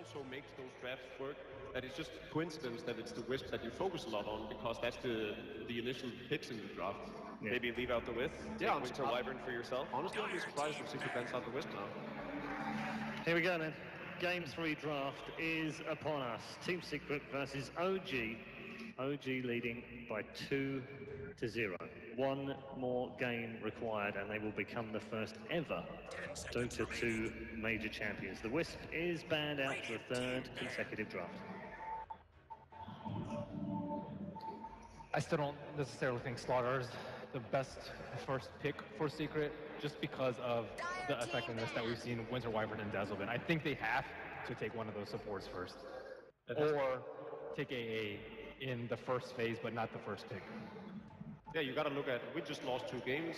also makes those drafts work, that it's just coincidence that it's the Wisp that you focus a lot on, because that's the initial picks in the draft. Yeah. Maybe leave out the Wisp? Yeah, take Winter Wyvern for yourself? Honestly, I'd be surprised if Secret bans out the Wisp now. Here we go then. Game 3 draft is upon us. Team Secret versus OG. OG leading by 2-0. One more game required and they will become the first ever Dota 2 major champions. The Wisp is banned out for the 3rd consecutive draft. I still don't necessarily think Slaughter is the best first pick for Secret, just because of the effectiveness that we've seen Winter Wyvern and Dazzlebin. I think they have to take one of those supports first, or take AA in the first phase, but not the first pick. Yeah, you got to look at, we just lost 2 games.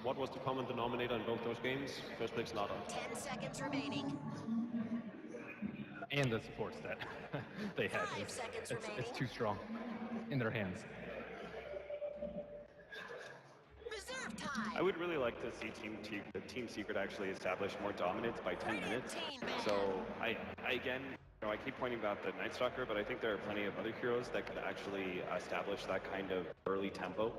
What was the common denominator in both those games? First pick Slaughter. 10 seconds remaining. And the supports that they had. 5 seconds remaining. It's too strong in their hands. Reserve time. I would really like to see Team Secret actually establish more dominance by 10 minutes. So I keep pointing out the Night Stalker, but I think there are plenty of other heroes that could actually establish that kind of early tempo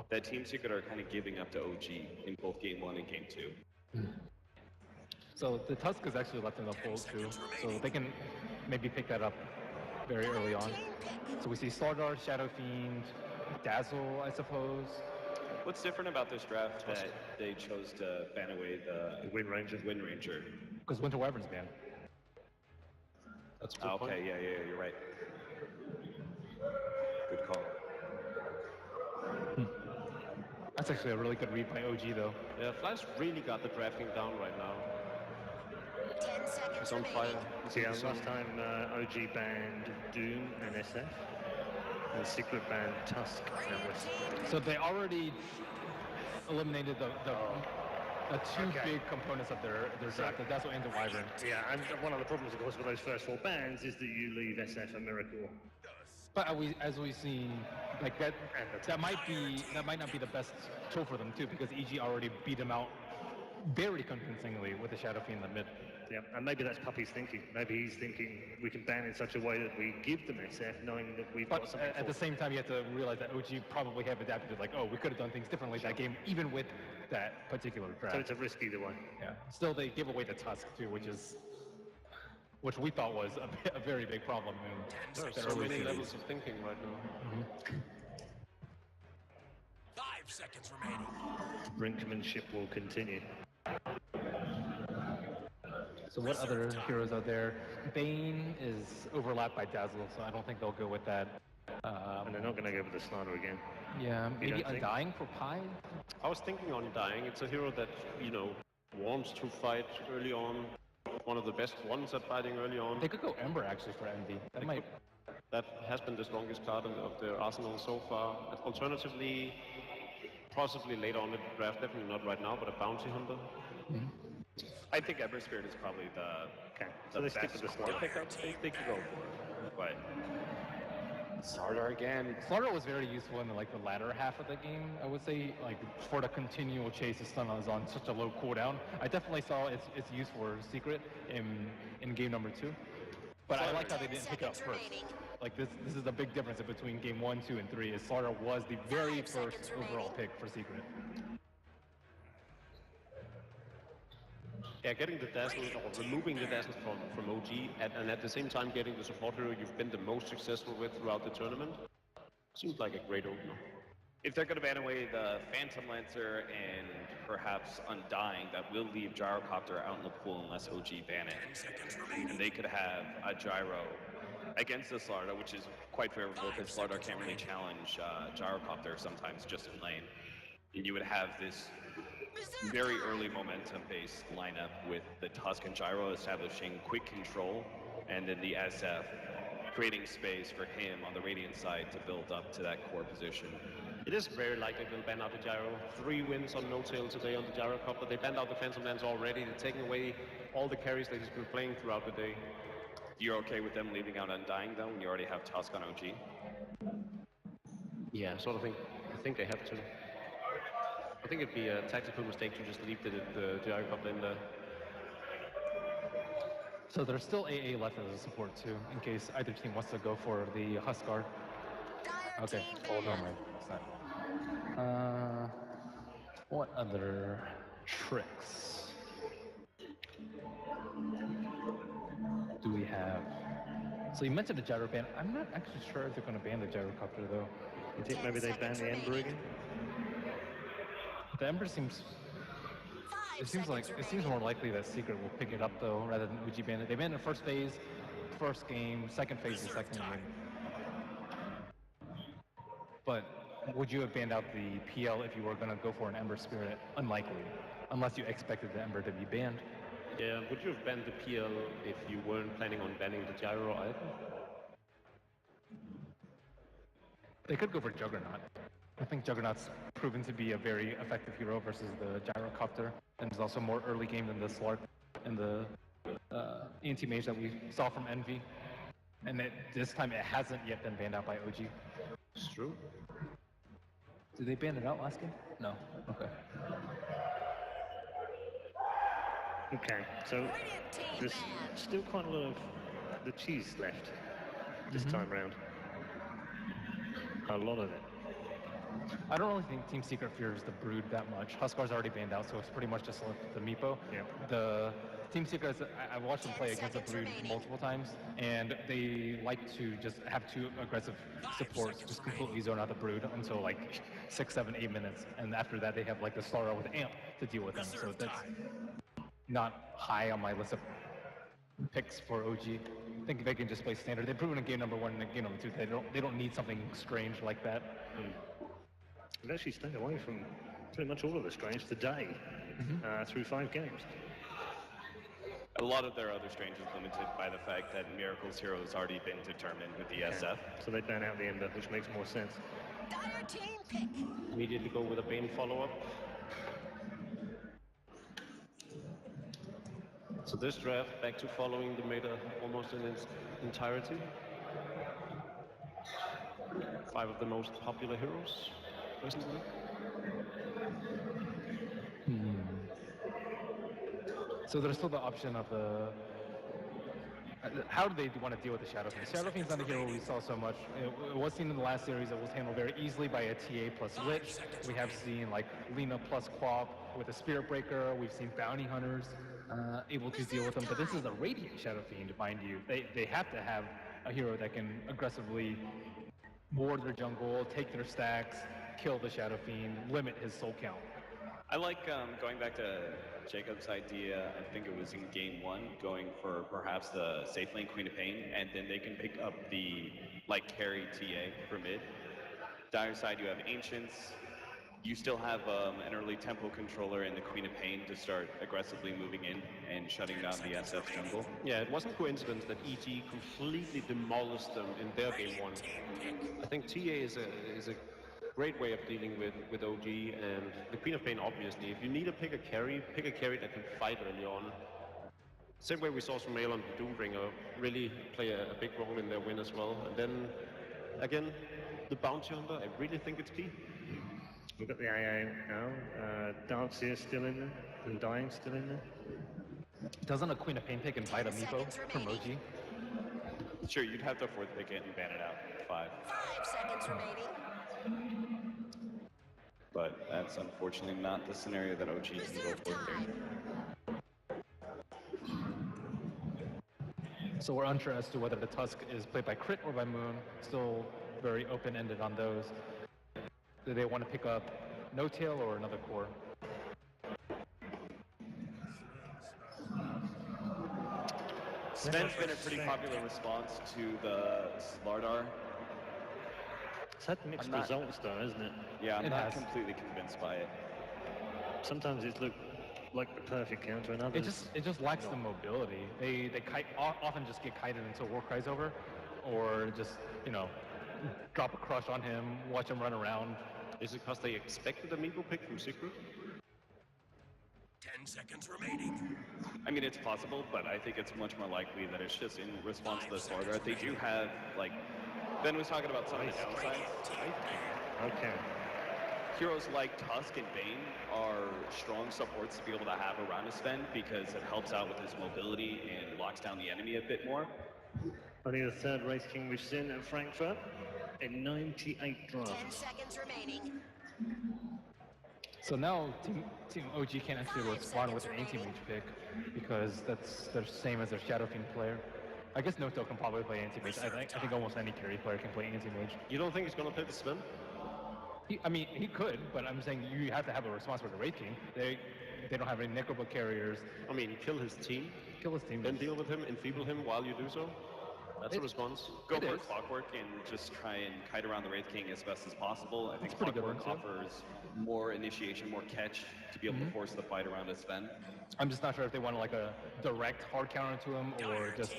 that Team Secret are kind of giving up to OG in both Game 1 and Game 2. So the Tusk is actually left in the fold too, so they can maybe pick that up very early on. So we see Slardar, Shadow Fiend, Dazzle, I suppose. What's different about this draft that they chose to ban away the Wind Ranger? Wind Ranger? Because Winter Wyvern's banned. That's a good point. Yeah, you're right. Good call. That's actually a really good read by OG though. Yeah, Fly's really got the drafting down right now. 10 seconds He's on remaining. fire. See, last time OG banned Doom and SF, and Secret banned Tusk and Wisp. So they already eliminated the two big components of their draft, the Dazzle and the Wyvern. Yeah, and one of the problems, of course, with those first 4 bans is that you leave SF a Miracle. But as we've seen, like that might not be the best tool for them too, because EG already beat them out very convincingly with the Shadow Fiend in the mid. Yeah, and maybe that's Puppy's thinking. Maybe he's thinking we can ban in such a way that we give them SF, knowing that we've got something. But at the same time, you have to realize that OG probably have adapted to, like, oh, we could have done things differently that game, even with that particular draft. So it's a risk either way. Yeah. Still, they give away the Tusk too, which we thought was a very big problem. There are so many levels of thinking right now. 5 seconds remaining. Brinkmanship will continue. So what other heroes are there? Bane is overlapped by Dazzle, so I don't think they'll go with that. And they're not going to go with the Slider again. Yeah, maybe Undying for Pi? I was thinking on Dying. It's a hero that, wants to fight early on. One of the best ones at fighting early on. They could go Ember actually for Envy. That has been the strongest card of their arsenal so far. Alternatively, possibly later on in the draft, definitely not right now, but a Bounty Hunter. I think Ember Spirit is probably the So they stick best with the core Slider. pickup they could go for. But Slardar again. Slardar was very useful in the latter half of the game, I would say, for the continual chase. The stun is on such a low cooldown. I definitely saw its use for Secret in game number 2. But I like how they didn't pick it up first. This is a big difference between game 1, 2, and 3. Is Slardar was the very first overall pick for Secret. Yeah, getting the Dazzle, or removing the Dazzle from OG, and at the same time getting the support hero you've been the most successful with throughout the tournament, seems like a great opener. If they're going to ban away the Phantom Lancer and perhaps Undying, that will leave Gyrocopter out in the pool unless OG ban it. And they could have a Gyro against the Slardar, which is quite favorable because Slardar can't really challenge Gyrocopter sometimes just in lane. And you would have this very early momentum-based lineup with the Tusk and Gyro establishing quick control, and then the SF creating space for him on the Radiant side to build up to that core position. It is very likely they'll ban out the Gyro. 3 wins on no-tail today on the Gyrocopter. They banned out the Phantom Lance already. They're taking away all the carries that he's been playing throughout the day. You're okay with them leaving out Undying, though, when you already have Tusk on OG? Yeah, I think they have to. I think it'd be a tactical mistake to just leave the Gyrocopter in there. So there's still AA left as a support too, in case either team wants to go for the Huskar. Dire Okay. team Oh, no, ban. mind. It's not. What other tricks do we have? So you mentioned the gyro ban. I'm not actually sure if they're going to ban the gyrocopter though. You think 10 maybe they ban seconds the Ember remaining. again? The Ember seems. 5 It seems seconds more remaining. likely that Secret will pick it up though, rather than Uji ban it. They banned it first phase, first game, second phase, the second game. But would you have banned out the PL if you were going to go for an Ember Spirit? Unlikely, unless you expected the Ember to be banned. Yeah, would you have banned the PL if you weren't planning on banning the gyro either? They could go for Juggernaut. I think Juggernaut's proven to be a very effective hero versus the Gyrocopter, and is also more early game than the Slark and the anti-mage that we saw from Envy. And this time it hasn't yet been banned out by OG. It's true. Did they ban it out last game? No. Okay. Okay, so Radiant team there's ban. still quite a lot of the cheese left this time round. A lot of it. I don't really think Team Secret fears the Brood that much. Huskar's already banned out, so it's pretty much just left the Meepo. Yeah. The Team Secret, I've watched them 10 play against the seconds Brood remaining. multiple times, and they like to just have two aggressive supports, just completely zone out the Brood until like 6, 7, 8 minutes, and after that they have like the Slara with Amp to deal with them. So that's not high on my list of picks for OG. I think they can just play standard. They've proven in game number 1 and game number 2 they don't need something strange like that. They've actually stayed away from pretty much all of the strange today through 5 games. A lot of their other strange is limited by the fact that Miracle's hero has already been determined with the SF. So they ban out the Ember, which makes more sense. Dire team pick. Immediately go with a Bane follow-up. So this draft, back to following the meta almost in its entirety. 5 of the most popular heroes recently. So there's still the option of the... How do they want to deal with the Shadow Fiend? Shadow Fiend's not a hero we saw so much. It was seen in the last series. It was handled very easily by a TA plus Lich. We have seen like Lina plus Quap with a Spirit Breaker. We've seen Bounty Hunters able to deal with them. But this is a Radiant Shadow Fiend, mind you. They have to have a hero that can aggressively ward their jungle, take their stacks, kill the Shadow Fiend, limit his soul count. I like going back to Jacob's idea, I think it was in game 1, going for perhaps the safe lane Queen of Pain, and then they can pick up the carry TA for mid. Dire side, you have Ancients. You still have an early tempo controller in the Queen of Pain to start aggressively moving in and shutting down the SF jungle. Yeah, it wasn't coincidence that EG completely demolished them in their game 1. I think TA is a great way of dealing with OG, and the Queen of Pain, obviously. If you need to pick a carry that can fight early on. Same way we saw Sumail and Doombringer really play a big role in their win as well. And then, again, the Bounty Hunter, I really think it's key. We've got the AA now. Darkseer still in there. And Dying still in there. Doesn't a Queen of Pain pick invite a Meepo from OG? Sure, you'd have to fourth pick it and ban it out. 5. 5 seconds remaining. But that's unfortunately not the scenario that OG can go Reserve for here. time. So we're unsure as to whether the Tusk is played by Crit or by Moon. Still very open-ended on those. Do they want to pick up No Tail or another core? Sven's been a pretty popular response to the Slardar. It's had mixed I'm not- results though, hasn't it? Yeah, I'm It not has. completely convinced by it. Sometimes it's looked like the perfect counter, and others... It just lacks the mobility. They often just get kited until Warcry's over, or just drop a crush on him, watch him run around. Is it because they expected a Meepo pick from Secret? 10 seconds remaining. I mean, it's possible, but I think it's much more likely that it's just in response to the Slardar. They do have, Ben was talking about some of the downsides. Okay. heroes like Tusk and Bane are strong supports to be able to have around a Sven because it helps out with his mobility and locks down the enemy a bit more. Only the third Race King we've seen at Frankfurt in 98 drafts. 10 seconds remaining. So now Team OG can't actually respond with an anti-mage pick because that's the same as their Shadow Fiend player. I guess Noto can probably play anti-mage. I think almost any carry player can play anti-mage. You don't think he's going to play the Sven? I mean, he could, but I'm saying you have to have a response for the Wraith King. They don't have any Necrobook carriers. I mean, kill his team, Kill his team. then deal with him, enfeeble him while you do so. That's a response. Go It for is. Clockwork and just try and kite around the Wraith King as best as possible. I think pretty good Clockwork one, too. offers more initiation, more catch to be able to force the fight around a Sven. I'm just not sure if they want like a direct hard counter to him or just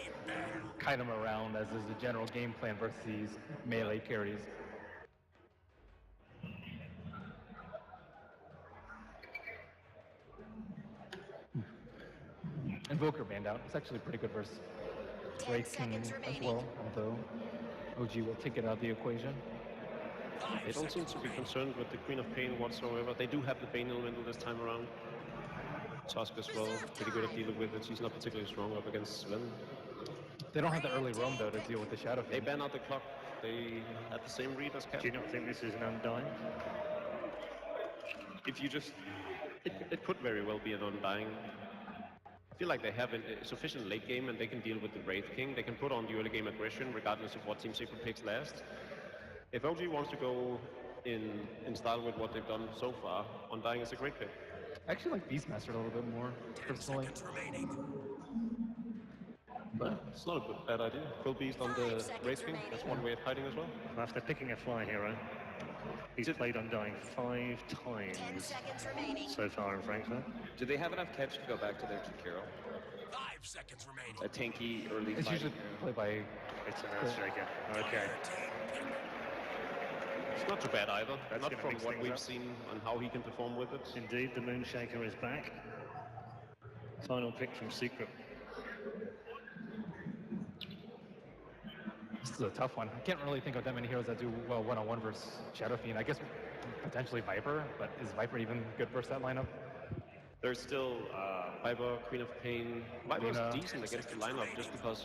kite him around as is the general game plan versus these melee carries. Invoker banned out. It's actually pretty good versus 10 Wraith King seconds as remaining. well, although OG will take it out of the equation. They don't seem to be concerned with the Queen of Pain whatsoever. They do have the Bane Elemental this time around. Tusk as well, pretty good at dealing with it. She's not particularly strong up against Sven. They don't have the early roam though to deal with the Shadow They Fiend. ban out the clock. They had the same read as Cap. Do you not think this is an Undying? If you just It could very well be an Undying. I feel like they have a sufficient late game and they can deal with the Wraith King. They can put on the early game aggression regardless of what Team Secret picks last. If OG wants to go in style with what they've done so far, Undying is a great pick. I actually like Beastmaster a little bit more, personally. But it's not a bad idea. Full Beast on the Wraith King, that's one way of hiding as well. After picking a fly hero, he's played Undying 5 10 times seconds remaining. so far in Frankfurt. do they have enough catch to go back to their Jakiro? 5 seconds remaining. A tanky early It's fighting usually hero. played by It's an Earthshaker. Okay. It's not too bad either. That's Not gonna from mix what things we've up. seen and how he can perform with it. Indeed, the Moonshaker is back. Final pick from Secret. This is a tough one. I can't really think of that many heroes that do well one-on-one versus Shadow Fiend. I guess potentially Viper, but is Viper even good versus that lineup? There's still Viper, Queen of Pain. Viper's Luna. decent against the lineup just because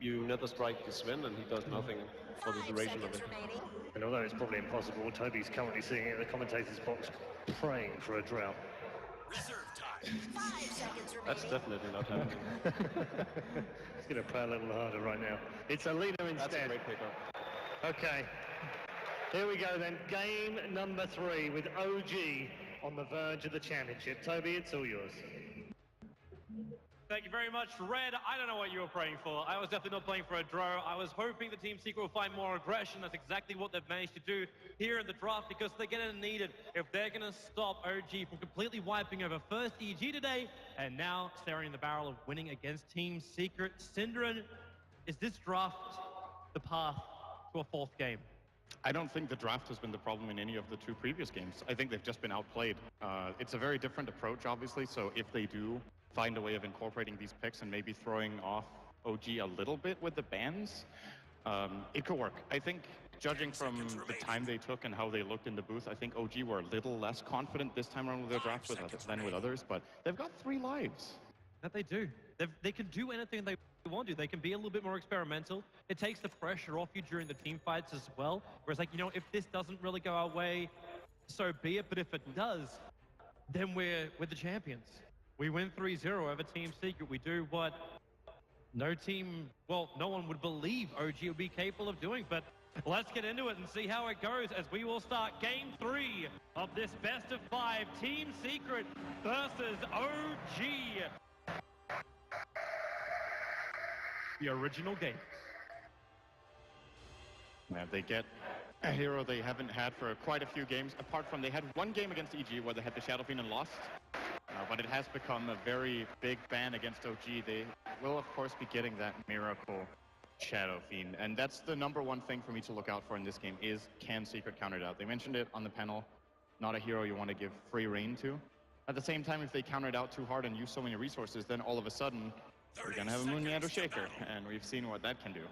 you never strike the Sven and he does nothing for the 5 duration of seconds it. remaining. And although it's probably impossible, Toby's currently sitting in the commentator's box praying for a drought. Reserve time. 5 seconds That's remaining. definitely not happening. He's going to pray a little harder right now. It's a leader That's a instead. great pickup. Okay. Here we go then. Game number 3 with OG on the verge of the championship. Toby, it's all yours. Thank you very much, Red. I don't know what you were praying for. I was definitely not playing for a draw. I was hoping the Team Secret will find more aggression. That's exactly what they've managed to do here in the draft because they're going to need it if they're going to stop OG from completely wiping over first EG today and now staring in the barrel of winning against Team Secret. Synderen, is this draft the path to a 4th game? I don't think the draft has been the problem in any of the 2 previous games. I think they've just been outplayed. It's a very different approach, obviously, so if they do find a way of incorporating these picks and maybe throwing off OG a little bit with the bans, it could work. I think, judging from the time they took and how they looked in the booth, I think OG were a little less confident this time around with their draft than with others, but they've got 3 lives. That they do. They can do anything they want to. They can be a little bit more experimental. It takes the pressure off you during the team fights as well. Whereas, like, you know, if this doesn't really go our way, so be it. But if it does, then we're the champions. We win 3-0 over Team Secret. We do what no one would believe OG would be capable of doing. But let's get into it and see how it goes as we will start Game 3 of this best of 5 Team Secret versus OG. The original game. Yeah, they get a hero they haven't had for quite a few games, apart from they had 1 game against EG where they had the Shadow Fiend and lost. But it has become a very big ban against OG. They will, of course, be getting that Miracle Shadow Fiend. And that's the #1 thing for me to look out for in this game is, can Secret counter it out? They mentioned it on the panel. Not a hero you want to give free reign to. At the same time, if they counter it out too hard and use so many resources, then all of a sudden, we're going to have a Moon Meadow Shaker. And we've seen what that can do.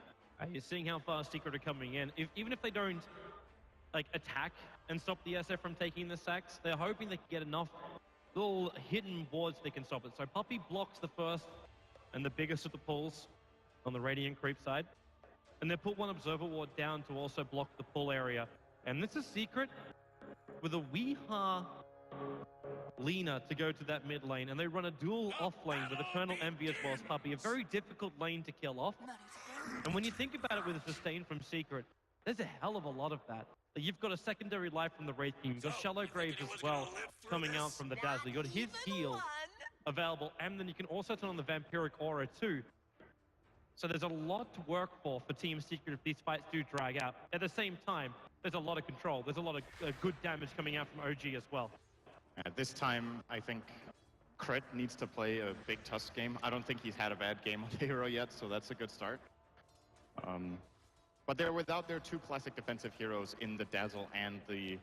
You're seeing how far Secret are coming in. Even if they don't like attack and stop the SF from taking the sacks. They're hoping they can get enough little hidden wards they can stop it. So Puppey blocks the first and the biggest of the pulls on the Radiant creep side. And they put one Observer ward down to also block the pull area. And this is Secret with a Weeha Lina to go to that mid lane. And they run a dual off lane with Eternal Envy as well as Puppey. A very difficult lane to kill off. And when you think about it with a sustain from Secret, there's a hell of a lot of that. You've got a secondary life from the Wraith King. You've got Shallow Graves as well coming out from the Dazzler. You've got his heal available. And then you can also turn on the Vampiric Aura too. So there's a lot to work for Team Secret if these fights do drag out. At the same time, there's a lot of control. There's a lot of good damage coming out from OG as well. At this time, I think Crit needs to play a big Tusk game. I don't think he's had a bad game on the hero yet, so that's a good start. But they're without their two classic defensive heroes in the Dazzle and the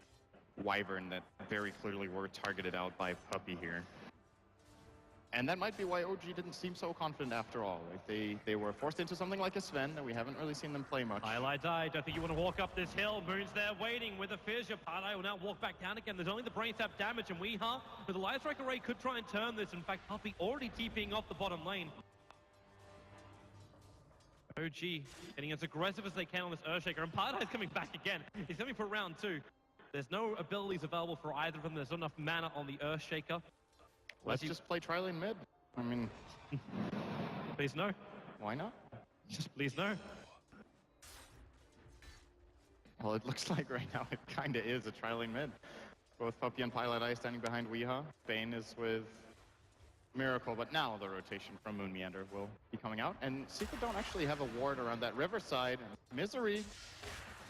Wyvern that very clearly were targeted out by Puppey here. And that might be why OG didn't seem so confident after all. Like they were forced into something like a Sven, and we haven't really seen them play much. Highlight died. Don't think you want to walk up this hill. Moon's there waiting with a fissure. Pardai will now walk back down again. There's only the brain tap damage, and Weeha with the Light Strike Array could try and turn this. In fact, Puppey already TPing off the bottom lane. OG getting as aggressive as they can on this Earthshaker, and Pardai's coming back again. He's coming for round 2. There's no abilities available for either of them. There's not enough mana on the Earthshaker. Let's just play tri-lane mid. I mean... Please no. Why not? Just please no. Well, it looks like right now it kind of is a tri-lane mid. Both Puppey and Pilot Eye standing behind Weeha. Bane is with Miracle, but now the rotation from Moon Meander will be coming out. And Secret don't actually have a ward around that riverside. Misery.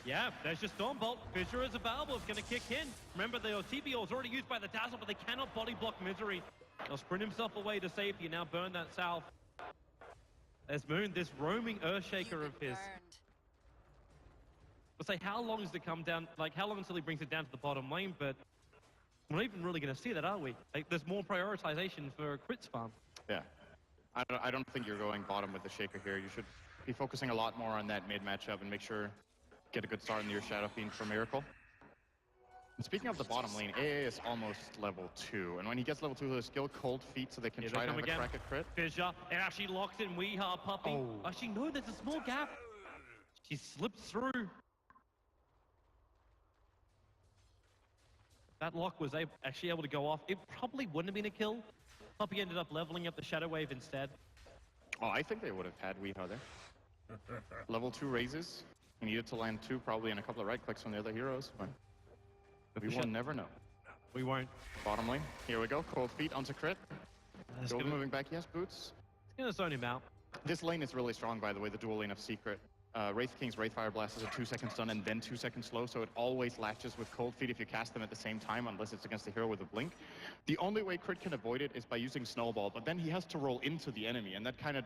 Yeah, there's just Stormbolt. Fissure is available. It's going to kick in. Remember, the TPO is already used by the Dazzle, but they cannot body block Misery. He'll sprint himself away to safety and now burn that south. There's Moon, this roaming Earthshaker of his. I'll say, how long does it come down? Like, how long until he brings it down to the bottom lane? But we're not even really going to see that, are we? Like, there's more prioritization for Crit's farm. Yeah. I don't think you're going bottom with the Shaker here. You should be focusing a lot more on that mid matchup and make sure get a good start in your Shadow Fiend for Miracle. And speaking of the bottom lane, AA is almost level 2. And when he gets level 2, he'll skill Cold Feet so they can try to have a crack at Crit. Fissure, and actually locks in Weeha, Puppey. Oh. Actually, no, there's a small gap. She slips through. That lock was actually able to go off. It probably wouldn't have been a kill. Puppey ended up leveling up the Shadow Wave instead. Oh, I think they would have had Weeha there. Level 2 raises. He needed to land 2 probably and a couple of right clicks from the other heroes, but we will never know. We won't. Bottom lane, here we go. Cold Feet onto Crit. Gold moving back, yes, boots. It's gonna zone him out. This lane is really strong, by the way, the dual lane of Secret. Wraith King's Wraithfire Blast is a 2-second stun and then 2 seconds slow, so it always latches with Cold Feet if you cast them at the same time, unless it's against the hero with a blink. The only way Crit can avoid it is by using Snowball, but then he has to roll into the enemy, and that kind of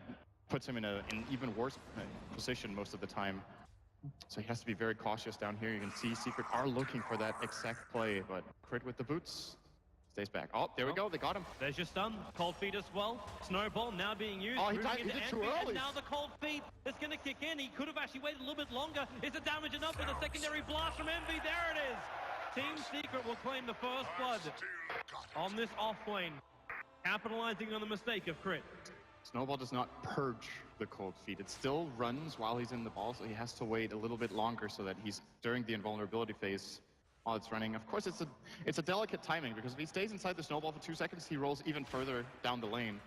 puts him in an even worse position most of the time. So he has to be very cautious down here. You can see Secret are looking for that exact play, but Crit with the boots stays back. Oh, there we go. They got him. There's your stun. Cold Feet as well. Snowball now being used. Oh, he did too early. And now the Cold Feet is going to kick in. He could have actually waited a little bit longer. Is the damage enough with a secondary blast from Envy? There it is. Team Secret will claim the first blood on this off lane, capitalizing on the mistake of Crit. Snowball does not purge the Cold Feet. It still runs while he's in the ball, so he has to wait a little bit longer so that he's during the invulnerability phase while it's running. Of course, it's a delicate timing because if he stays inside the Snowball for 2 seconds, he rolls even further down the lane.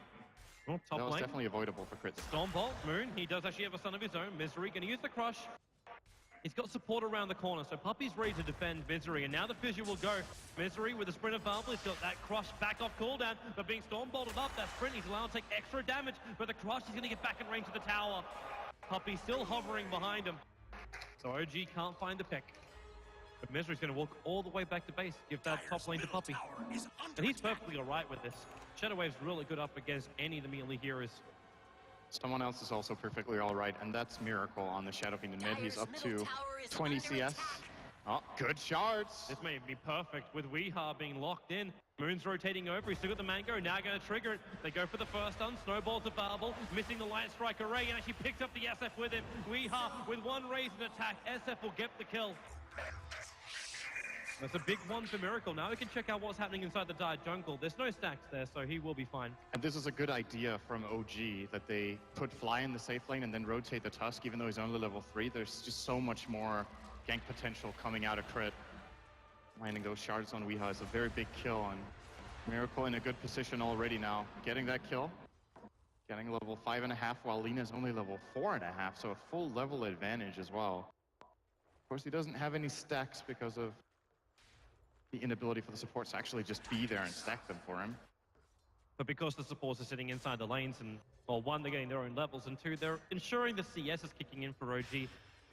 Well, top that was lane. definitely avoidable for Crit. Stormbolt, Moon, he does actually have a stun of his own. Misery going to use the crush. He's got support around the corner, so Puppey's ready to defend Misery, and now the Fissure will go. Misery with a sprint available, he's got that crush back off cooldown, but being Stormbolted up, that sprint, he's allowed to take extra damage, but the crush is going to get back in range of the tower. Puppey still hovering behind him, so OG can't find the pick. But Misery's going to walk all the way back to base, give that top lane to Puppey. And he's perfectly alright with this. Shadow Wave's really good up against any of the melee heroes. Someone else is also perfectly all right, and that's Miracle on the Shadow Fiend in mid. He's up to 20 CS. Oh, good shards. This may be perfect with Weeha being locked in. Moon's rotating over. He's still got the Mango. Now going to trigger it. They go for the first stun. Snowball to Barbel. Missing the Light Strike Array, and actually picks up the SF with him. Weeha with one raise and attack. SF will get the kill. That's a big one for Miracle. Now we can check out what's happening inside the Dire jungle. There's no stacks there, so he will be fine. And this is a good idea from OG, that they put Fly in the safe lane and then rotate the Tusk, even though he's only level 3. There's just so much more gank potential coming out of crit. Landing those shards on Weeha is a very big kill, and Miracle in a good position already now. Getting that kill, getting level 5.5, while Lina's only level 4.5, so a full level advantage as well. Of course, he doesn't have any stacks because of the inability for the supports to actually just be there and stack them for him. But because the supports are sitting inside the lanes, and, well, one, they're getting their own levels, and two, they're ensuring the CS is kicking in for OG.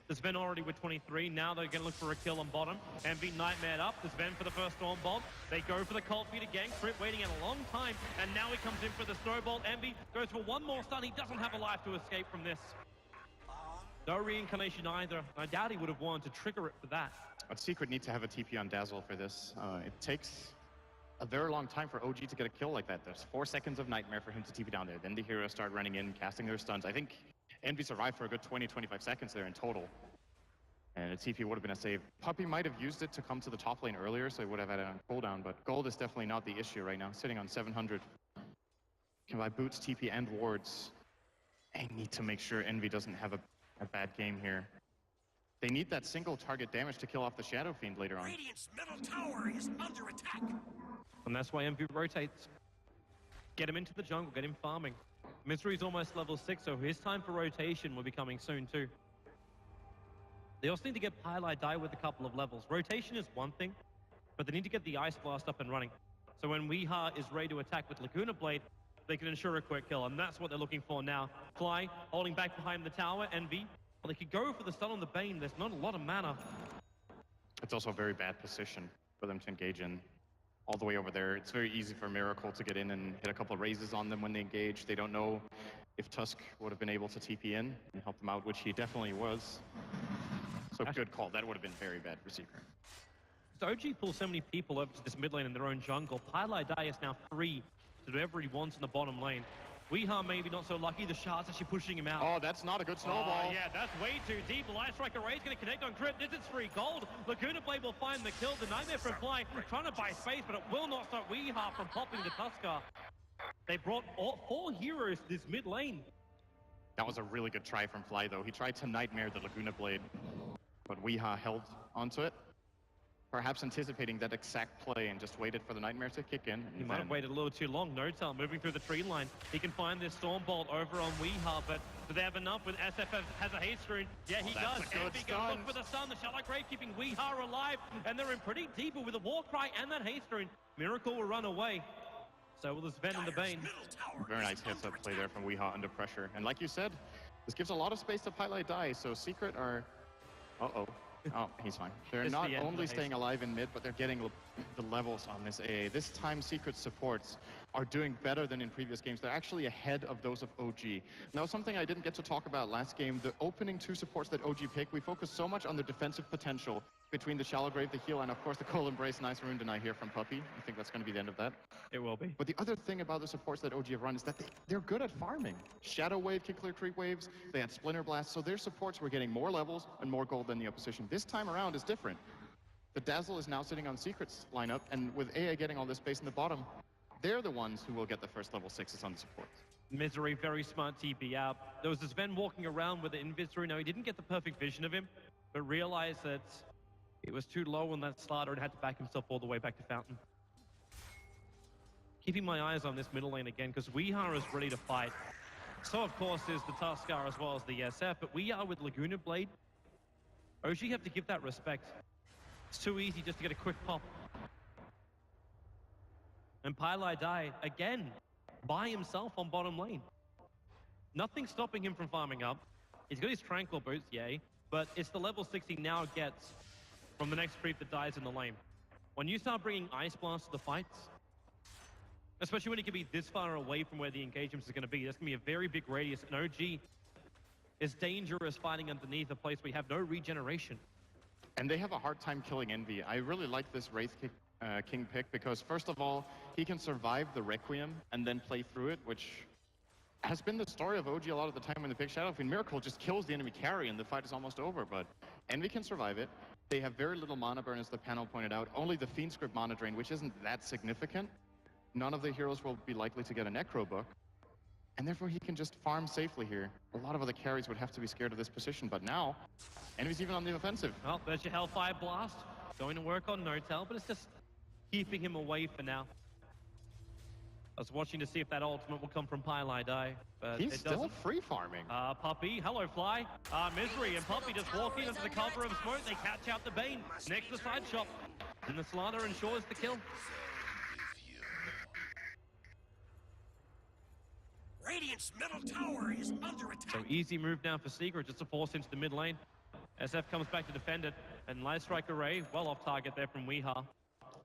The Sven already with 23. Now they're going to look for a kill on bottom. Envy nightmared up. The Sven for the first Storm Bolt. They go for the Cold Feet again. Crit waiting a long time, and now he comes in for the Snowball. Envy goes for one more stun. He doesn't have a life to escape from this. No reincarnation either. I doubt he would have wanted to trigger it for that. But Secret needs to have a TP on Dazzle for this. It takes a very long time for OG to get a kill like that. There's 4 seconds of Nightmare for him to TP down there. Then the heroes start running in, casting their stuns. I think Envy survived for a good 20-25 seconds there in total. And a TP would have been a save. Puppey might have used it to come to the top lane earlier, so he would have had it on cooldown, but gold is definitely not the issue right now. Sitting on 700. Can buy boots, TP, and wards. They need to make sure Envy doesn't have a bad game here. They need that single target damage to kill off the Shadow Fiend later on. Radiant's middle tower is under attack. And that's why Envy rotates. Get him into the jungle, get him farming. Misery's almost level 6, so his time for rotation will be coming soon too. They also need to get Pylai Die with a couple of levels. Rotation is one thing, but they need to get the Ice Blast up and running. So when Weeha is ready to attack with Laguna Blade, they can ensure a quick kill, and that's what they're looking for now. Fly, holding back behind the tower, Envy. Well, they could go for the stun on the Bane. There's not a lot of mana. It's also a very bad position for them to engage in. All the way over there, it's very easy for Miracle to get in and hit a couple of raises on them when they engage. They don't know if Tusk would have been able to TP in and help them out, which he definitely was. So good call. That would have been very bad for Secret. So OG pulls so many people over to this mid lane in their own jungle. Pylai Die is now free to do whatever he wants in the bottom lane. Weeha maybe not so lucky. The Shard's actually pushing him out. Oh, that's not a good snowball. Oh, yeah, that's way too deep. Light Striker Ray's going to connect on Crypt. This is free gold. Laguna Blade will find the kill. The Nightmare from Fly trying to buy space, but it will not stop Weeha from popping the Tusker. They brought 4 heroes to this mid lane. That was a really good try from Fly, though. He tried to Nightmare the Laguna Blade, but Weeha held onto it. Perhaps anticipating that exact play and just waited for the Nightmare to kick in. He might have waited a little too long. No-Tail moving through the tree line. He can find this Storm Bolt over on Weeha, but do they have enough when SFF has a haste screen? Yeah, he does. Envy gonna look for the stun. The Shadow Grave keeping Weeha alive, and they're in pretty deep with a War Cry and that haste screen. Miracle will run away. So will the Sven and the Bane. Very nice heads-up play there from Weeha under pressure. And like you said, this gives a lot of space to Pylai Die, so Secret are... Uh-oh. Oh, he's fine. They're not only staying alive in mid, but they're getting the levels on this AA. This time, Secret supports are doing better than in previous games. They're actually ahead of those of OG. Now, something I didn't get to talk about last game, the opening 2 supports that OG picked, we focused so much on the defensive potential between the Shallow Grave, the heal, and of course the Cold Embrace. Nice Rune Deny here from Puppey. I think that's going to be the end of that. It will be. But the other thing about the supports that OG have run is that they're good at farming. Shadow Wave can clear creep waves, they had Splinter Blast, so their supports were getting more levels and more gold than the opposition. This time around is different. The Dazzle is now sitting on Secret's lineup, and with AA getting all this space in the bottom, they're the ones who will get the first level 6s on the supports. Misery, very smart TP out. There was this Sven walking around with the Invisory. Now, he didn't get the perfect vision of him, but realized that it was too low on that starter and had to back himself all the way back to Fountain. Keeping my eyes on this middle lane again, because Weeha is ready to fight. So, of course, is the Tuskar as well as the SF, but we are with Laguna Blade. OG have to give that respect. It's too easy just to get a quick pop. And Pylai Die, again, by himself on bottom lane. Nothing stopping him from farming up. He's got his Tranquil Boots, yay, but it's the level 6 he now gets from the next creep that dies in the lane. When you start bringing Ice Blast to the fights, especially when he can be this far away from where the engagements are going to be, that's going to be a very big radius, and OG is dangerous fighting underneath a place where you have no regeneration. And they have a hard time killing Envy. I really like this Wraith King pick because, first of all, he can survive the Requiem and then play through it, which has been the story of OG a lot of the time when they pick Shadow Fiend. Miracle just kills the enemy carry and the fight is almost over, but Envy can survive it. They have very little mana burn, as the panel pointed out. Only the Fiend Script mana drain, which isn't that significant. None of the heroes will be likely to get a Necro Book. And therefore, he can just farm safely here. A lot of other carries would have to be scared of this position, but now, Envy's even on the offensive. Well, there's your Hellfire Blast. Going to work on No-Tail, but it's just keeping him away for now. I was watching to see if that ultimate will come from Pylai Die, but He's it still doesn't. free farming. Puppey, hello Fly. Misery and Puppey just walking into the cover of smoke. They catch out the Bane next to the side shop. And the Slanter ensures the kill. Radiant's middle tower is under So attack. easy move now for Secret just to force into the mid lane. SF comes back to defend it. And Light Strike Array, well off target there from Weeha.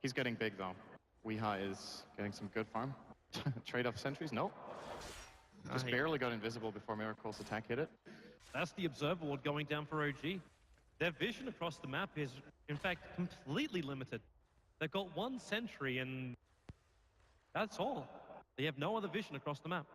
He's getting big, though. Weeha is getting some good farm. Trade off sentries? Nope. Just barely got invisible before Miracle's attack hit it. That's the Observer Ward going down for OG. Their vision across the map is, in fact, completely limited. They've got one sentry and that's all. They have no other vision across the map.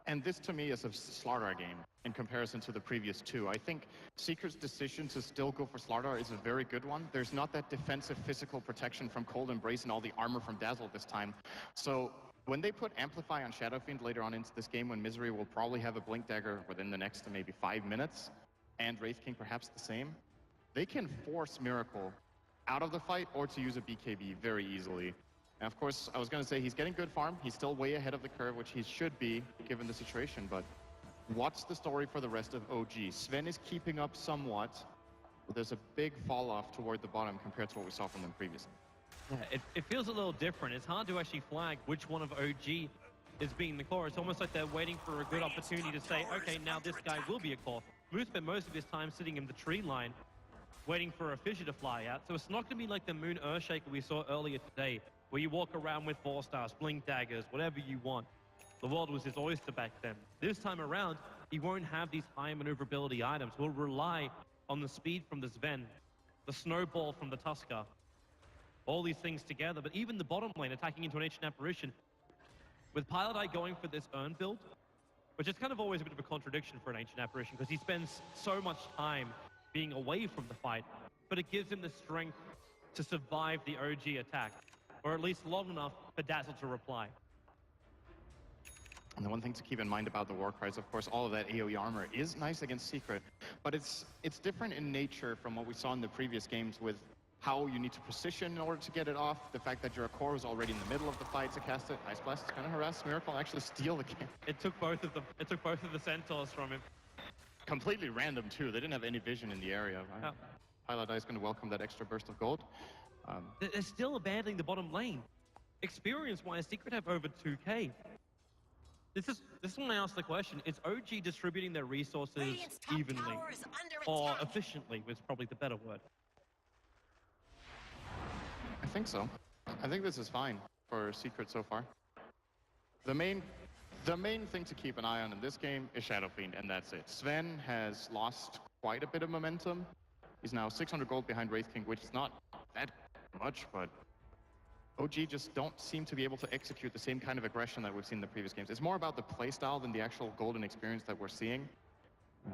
And this, to me, is a Slardar game in comparison to the previous two. I think Secret's decision to still go for Slardar is a very good one. There's not that defensive physical protection from Cold Embrace and all the armor from Dazzle this time. So when they put Amplify on Shadow Fiend later on into this game, when Misery will probably have a Blink Dagger within the next maybe 5 minutes, and Wraith King perhaps the same, they can force Miracle out of the fight or to use a BKB very easily. And of course, I was going to say he's getting good farm. He's still way ahead of the curve, which he should be given the situation. But what's the story for the rest of OG? Sven is keeping up somewhat, but there's a big fall off toward the bottom compared to what we saw from them previously. Yeah, it feels a little different. It's hard to actually flag which one of OG is being the core. It's almost like they're waiting for a good opportunity to say, okay, now this guy will be a core. Moose spent most of his time sitting in the tree line, waiting for a fissure to fly out. So it's not going to be like the Moon Earthshaker we saw earlier today, where you walk around with 4-stars, blink daggers, whatever you want. The world was his oyster back then. This time around, he won't have these high maneuverability items. He'll rely on the speed from the Sven, the snowball from the Tusker, all these things together. But even the bottom lane attacking into an Ancient Apparition, with Pilot Eye going for this Urn build, which is kind of always a bit of a contradiction for an Ancient Apparition, because he spends so much time being away from the fight, but it gives him the strength to survive the OG attack, or at least long enough for Dazzle to reply. And the one thing to keep in mind about the Warcries, of course, all of that AoE armor is nice against Secret, but it's different in nature from what we saw in the previous games with how you need to position in order to get it off, the fact that your core was already in the middle of the fight to cast it. Ice Blast is going to harass Miracle and actually steal the game. It took both of them. It took both of the Centaurs from him. Completely random, too. They didn't have any vision in the area. Oh. Pilot Eye is going to welcome that extra burst of gold. They're still abandoning the bottom lane. Experience-wise, Secret have over 2k. This is when I ask the question, is OG distributing their resources Radiant's top evenly? tower is under Or attack. efficiently, was probably the better word. I think so. I think this is fine for Secret so far. The main thing to keep an eye on in this game is Shadow Fiend, and that's it. Sven has lost quite a bit of momentum. He's now 600 gold behind Wraith King, which is not that much, but OG just don't seem to be able to execute the same kind of aggression that we've seen in the previous games. It's more about the playstyle than the actual golden experience that we're seeing.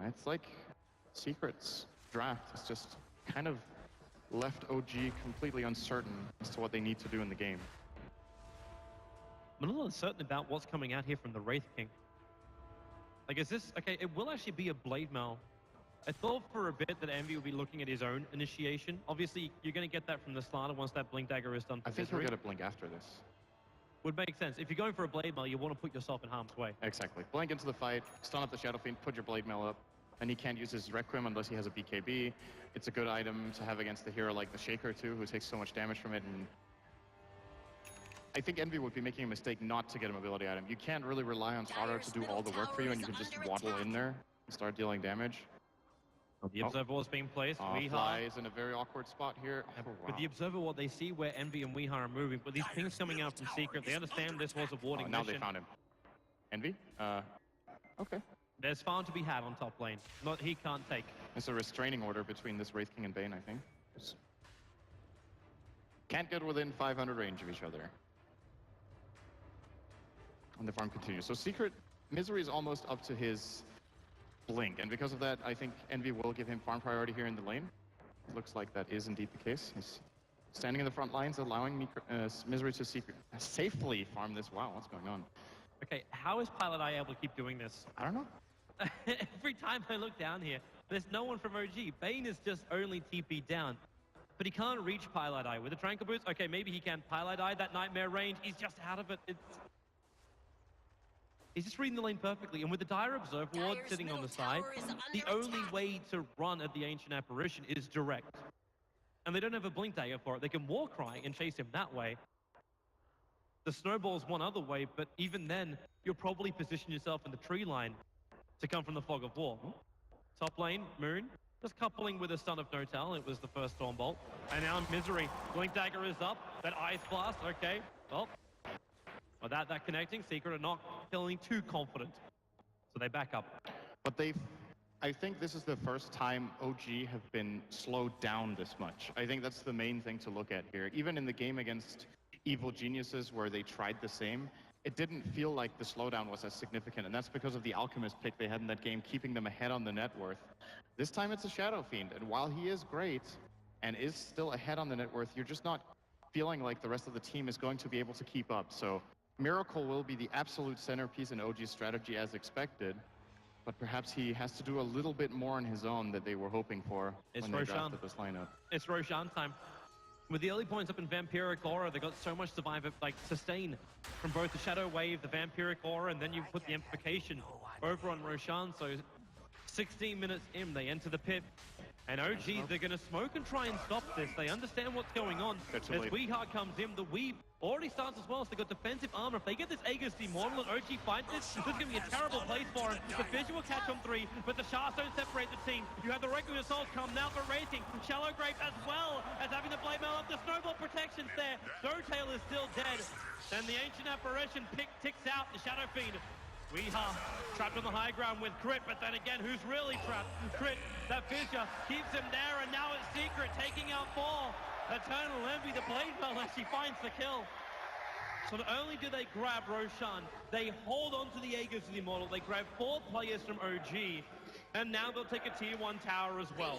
It's like Secret's draft has just kind of left OG completely uncertain as to what they need to do in the game. I'm a little uncertain about what's coming out here from the Wraith King. Like, is this... Okay, it will actually be a Blade Mail. I thought for a bit that Envy would be looking at his own initiation. Obviously, you're going to get that from the Slanter once that Blink Dagger is done. I think he'll get a Blink after this. Would make sense. If you're going for a Blade Mail, you want to put yourself in harm's way. Exactly. Blink into the fight, stun up the Shadow Fiend, put your Blade Mail up, and he can't use his Requiem unless he has a BKB. It's a good item to have against a hero like the Shaker too, who takes so much damage from it. And I think Envy would be making a mistake not to get a mobility item. You can't really rely on Slardar to do all the work for you, and you can just waddle in there and start dealing damage. The Observer Ward's being placed. Fly is in a very awkward spot here. Oh, wow. With the Observer Ward, they see where Envy and Weeha are moving, but these pings coming out from Secret, they understand this was a warding now mission. they found him. Envy? Okay. There's farm to be had on top lane. He can't take. It's a restraining order between this Wraith King and Bane, I think. Can't get within 500 range of each other. And the farm continues. So Secret, Misery is almost up to his Blink, and because of that, I think Envy will give him farm priority here in the lane. Looks like that is indeed the case. He's standing in the front lines, allowing Misery to safely farm this. Wow, what's going on? Okay, how is Pilot Eye able to keep doing this? I don't know. Every time I look down here, there's no one from OG. Bane is just only TP down. But he can't reach Pilot Eye. With the Tranquil Boots, okay, maybe he can. Pilot Eye, that Nightmare range, he's just out of it. He's just reading the lane perfectly. And with the Dire Observe Ward Dire's sitting on the middle side, tower is under the only attack. way to run at the Ancient Apparition is direct. And they don't have a Blink Dagger for it. They can Warcry and chase him that way. The Snowball's one other way, but even then, you'll probably position yourself in the tree line to come from the Fog of War. Top lane, Moon, just coupling with a Son of Notal. It was the first Stormbolt. And now Misery. Blink Dagger is up. That Ice Blast, okay. Well, without that connecting, Secret are not feeling too confident. So they back up. But I think this is the first time OG have been slowed down this much. I think that's the main thing to look at here. Even in the game against Evil Geniuses where they tried the same, it didn't feel like the slowdown was as significant, and that's because of the Alchemist pick they had in that game, keeping them ahead on the net worth. This time it's a Shadow Fiend, and while he is great and is still ahead on the net worth, you're just not feeling like the rest of the team is going to be able to keep up. So Miracle will be the absolute centerpiece in OG's strategy as expected, but perhaps he has to do a little bit more on his own that they were hoping for when they drafted this lineup. It's Roshan time. With the early points up in Vampiric Aura, they got so much sustain from both the Shadow Wave, the Vampiric Aura, and then you put the Amplification over on Roshan. So 16 minutes in, they enter the pit. And OG, they're going to smoke and try and stop this. They understand what's going on. As Weehart comes in, the Weave already starts as well, so they've got defensive armor. If they get this Aegis Immortal and OG fight this is going to be a terrible place for him. The Fissure will catch on 3, but the Shards don't separate the team. You have the Requiem Assault come now for racing. Shallow Grave as well as having the Blade Mail up. The Snowball protections there. Snowtail is still dead. And the Ancient Apparition ticks out the Shadow Fiend. Weehart trapped on the high ground with Crit, but then again, who's really trapped? Crit, that Fissure keeps him there, and now it's Secret taking out 4. Eternal Envy, the Blade Mail, as she finds the kill. So not only do they grab Roshan, they hold on to the Aegis of the Immortal, they grab 4 players from OG, and now they'll take a tier 1 tower as well.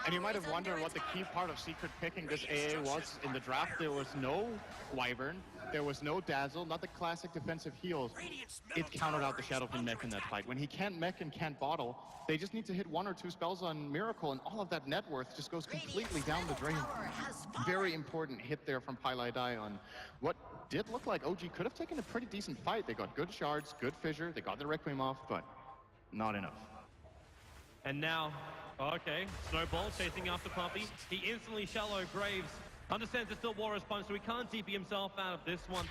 And you might have wondered what the key part of Secret picking this AA was. In the draft, there was no Wyvern, there was no Dazzle, not the classic defensive heals. It countered out the Shadow Fiend mech in that fight. When he can't mech and can't bottle, they just need to hit 1 or 2 spells on Miracle, and all of that net worth just goes completely down the drain. Very important hit there from Pilot Eye on what did look like OG could have taken a pretty decent fight. They got good shards, good fissure, they got the Requiem off, but not enough. And now, okay, Snowball chasing after Puppy. He instantly Shallow Graves. Understands it's still Warrior's Punch, so he can't TP himself out of this one.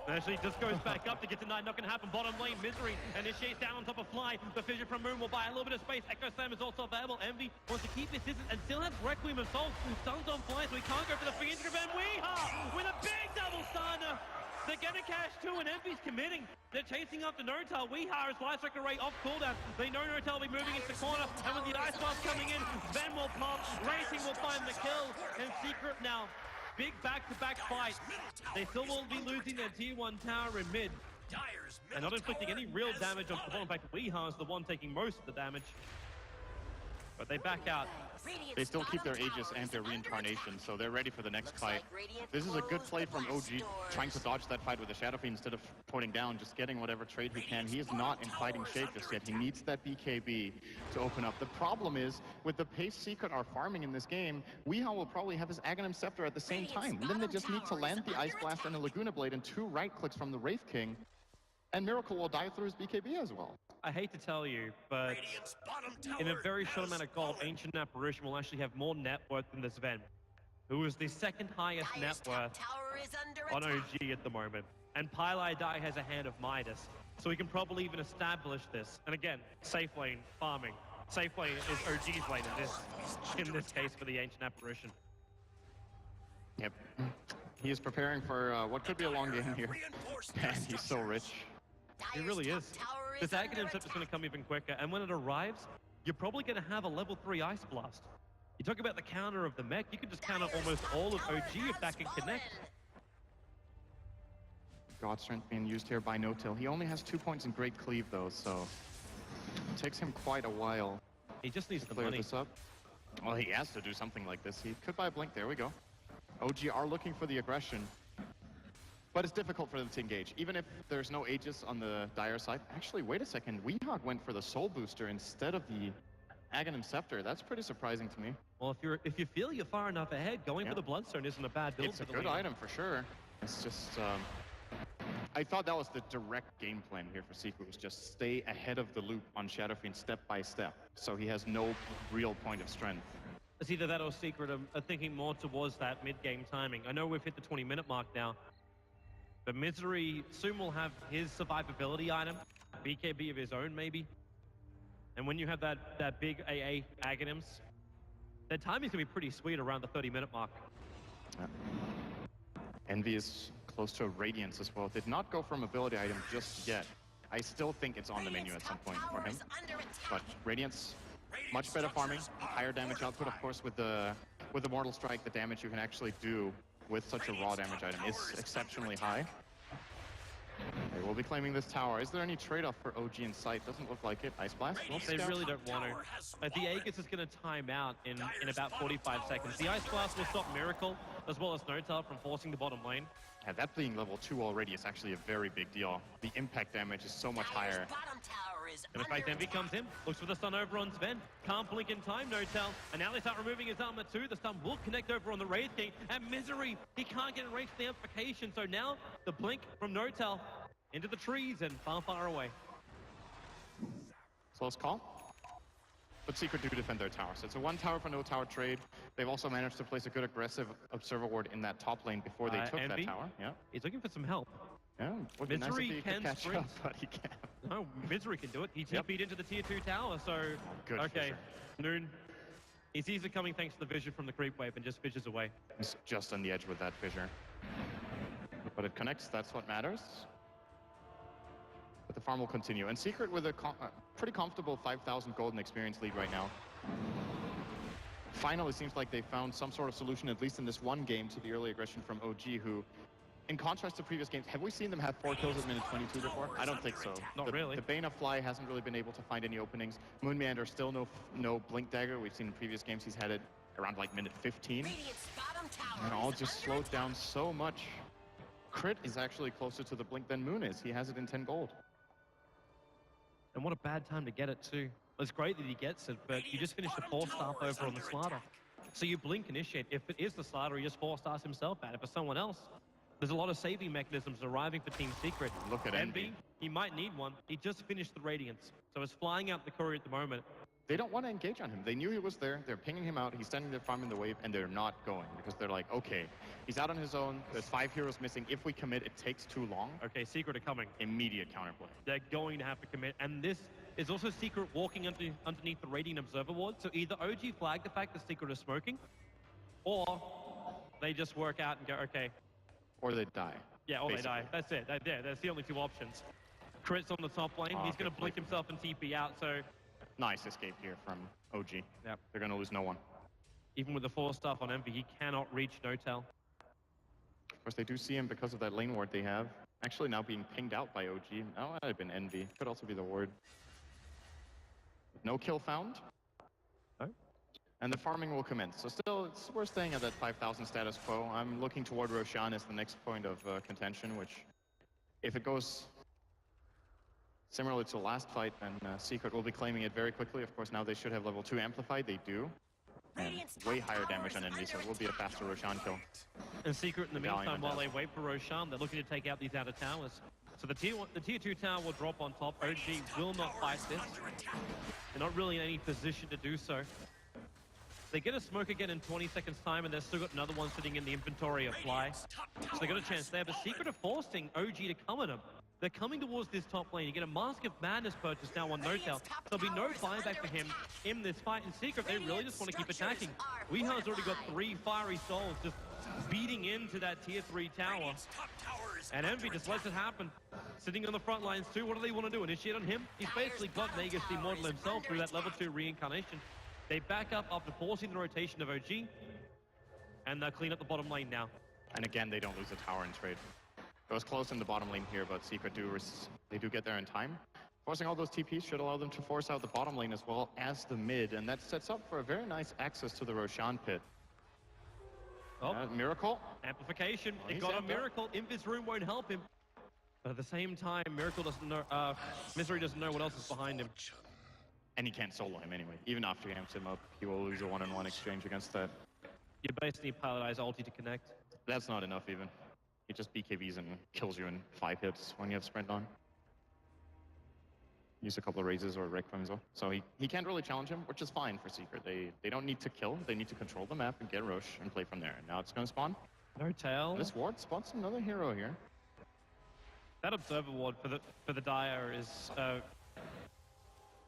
Actually, just goes back up to get denied. Not going to happen. Bottom lane, Misery initiates down on top of Fly. The Fissure from Moon will buy a little bit of space. Echo Slam is also available. Envy wants to keep his distance and still has Requiem of Souls. Stuns on Fly, so he can't go for the Fiend. And Weehart with a big double stunner. They're going to cash 2, and Envy's committing. They're chasing after Notal. Weehart is Light Strike Array off cooldown. They know Notal will be moving into the corner, and with the Ice Blast coming in, Ven will pop, Racing will find the kill, and Secret now. Big back-to-back fight. They still will be losing their tier 1 tower in mid. And not inflicting any real damage on the bottom. In fact, Weehart is the one taking most of the damage. But they back out. They still keep their Aegis and their Reincarnation, so they're ready for the next fight. This is a good play from OG, trying to dodge that fight with the Shadow Fiend instead of pointing down, just getting whatever trade he can. He is not in fighting shape just yet. He needs that BKB to open up. The problem is, with the pace Secret are farming in this game, Weehart will probably have his Aghanim Scepter at the same time. And then they just need to land the Ice Blast and the Laguna Blade and 2 right clicks from the Wraith King, and Miracle will die through his BKB as well. I hate to tell you, but in a very short amount of gold, Ancient Apparition will actually have more net worth than this Ven, who is the 2nd highest net worth on OG at the moment. And Pilot Eye has a hand of Midas, so we can probably even establish this. And again, safe lane, farming. Safe lane is OG's lane in this case for the Ancient Apparition. Yep. He is preparing for what could be a long game here. Man, he's so rich. He really is. This Aghanim Scepter is going to come even quicker, and when it arrives, you're probably going to have a level 3 Ice Blast. You talk about the counter of the mech, you could just counter almost all of OG if that can connect. God Strength being used here by No-Till. He only has 2 points in Great Cleave though, so it takes him quite a while He just needs to the clear money. this up. Well, he has to do something like this. He could buy a blink. There we go. OG are looking for the aggression. But it's difficult for them to engage. Even if there's no Aegis on the Dire side. Actually, wait a second. Weehawk went for the Soul Booster instead of the Aghanim Scepter. That's pretty surprising to me. Well, if you feel you're far enough ahead, going for the Bloodstone isn't a bad build. It's a good item for sure. It's just, I thought that was the direct game plan here for Secret, was just stay ahead of the loop on Shadow Fiend step by step, so he has no real point of strength. It's either that or Secret are thinking more towards that mid-game timing. I know we've hit the 20-minute mark now, but Misery soon will have his survivability item, BKB of his own maybe. And when you have that big AA Aghanims, their timing's gonna be pretty sweet around the 30-minute mark. Yeah. Envy is close to a Radiance as well. Did not go for a mobility item just yet. I still think it's on the menu at some point for him. But Radiance, much better farming, higher damage output, of course, with the Mortal Strike. The damage you can actually do with such a raw damage item is exceptionally high. They will be claiming this tower. Is there any trade-off for OG in sight? Doesn't look like it. Ice Blast? They really don't want to. The Aegis is going to time out in about 45 seconds. The Ice Blast will stop Miracle, as well as Notel from forcing the bottom lane. Yeah, that being level 2 already is actually a very big deal. The impact damage is so much higher. And in fact, Envy comes in, looks for the stun over on Sven. Can't blink in time, Notel. And now they start removing his armor too. The stun will connect over on the Wraith King. And Misery, he can't get in range for the amplification. So now the blink from Notel into the trees and far, far away. Close call. But Secret do defend their tower. So it's a one tower for no tower trade. They've also managed to place a good aggressive Observer Ward in that top lane before they took Envy, that tower. Yeah. He's looking for some help. Yeah. Would be nice if Misery he could can catch sprint. up, but he can't. No, Misery can do it. He TP'd into the tier 2 tower, so... Good okay, fissure. Noon. He sees it coming thanks to the vision from the creep wave and just fissures away. He's just on the edge with that fissure. But it connects, that's what matters. But the farm will continue. And Secret with a pretty comfortable 5,000 golden experience lead right now. Finally seems like they found some sort of solution, at least in this one game, to the early aggression from OG, who, in contrast to previous games, have we seen them have 4 kills at minute 22 before? I don't think so. Not really. The Bane of Fly hasn't really been able to find any openings. Moon Meander still no Blink Dagger. We've seen in previous games he's had it around like minute 15. And all just slowed down so much. Crit is actually closer to the Blink than Moon is. He has it in 10 gold. And what a bad time to get it too. It's great that he gets it, but you just finished the 4-star over on the Slider. So you blink initiate. If it is the Slider, he just 4-stars himself at it. For someone else, there's a lot of saving mechanisms arriving for Team Secret. Look at Envy. He might need one. He just finished the Radiance. So it's flying out the courier at the moment. They don't want to engage on him. They knew he was there. They're pinging him out. He's standing there farming the wave, and they're not going because they're like, okay, he's out on his own. There's 5 heroes missing. If we commit, it takes too long. Okay, Secret are coming. Immediate counterplay. They're going to have to commit. And this is also Secret walking underneath the Radiant Observer Ward. So either OG flag the fact that Secret is smoking, or they just work out and go, okay. Or they die. Yeah, or basically. they die. That's it. That's the only 2 options. Crit's on the top lane. He's going to blink himself and TP out, so... Nice escape here from OG. Yep. They're going to lose no one. Even with the 4-star on Envy, he cannot reach Notel. Of course, they do see him because of that lane ward they have. Actually now being pinged out by OG. Oh, that would have been Envy. Could also be the ward. No kill found. Oh. And the farming will commence. So still, we're staying at that 5,000 status quo. I'm looking toward Roshan as the next point of contention, which, if it goes similarly to the last fight, then Secret will be claiming it very quickly. Of course, now they should have level 2 amplified. They do. And way higher damage on Envy, so it will be a faster Roshan kill. And Secret, in the meantime, while they wait for Roshan, they're looking to take out these outer towers. So the tier 2 tower will drop on top. OG will not fight this. They're not really in any position to do so. They get a smoke again in 20 seconds time, and they've still got another one sitting in the inventory of Fly. So they got a chance there, but Secret are forcing OG to come at them. They're coming towards this top lane. You get a Mask of Madness purchase now on Notel. There'll be no buyback for him in this fight. In Secret, they really just want to keep attacking. Weehar's already got 3 fiery souls just beating into that tier 3 tower. And Envy just lets it happen. Sitting on the front lines too. What do they want to do? Initiate on him? He's basically got Nagus the Immortal himself through that level 2 reincarnation. They back up after forcing the rotation of OG. And they'll clean up the bottom lane now. And again, they don't lose a tower in trade. It was close in the bottom lane here, but Secret do get there in time. Forcing all those TPs should allow them to force out the bottom lane as well as the mid, and that sets up for a very nice access to the Roshan pit. Oh, Miracle. amplification. Well, It he's got a amped up. Miracle. Invis room won't help him. But at the same time, Miracle doesn't know, Misery doesn't know what else is behind him. And he can't solo him anyway. Even after he amps him up, he will lose a one-on-one exchange against that. You basically need Pilot Eye's ulti to connect. That's not enough even. He just BKBs and kills you in 5 hits when you have sprint on. Use a couple of raises or Requiem as well. So he can't really challenge him, which is fine for Secret. They don't need to kill, they need to control the map and get Rosh and play from there. And now it's gonna spawn. No tail. This ward spots another hero here. That Observer ward for the Dire is for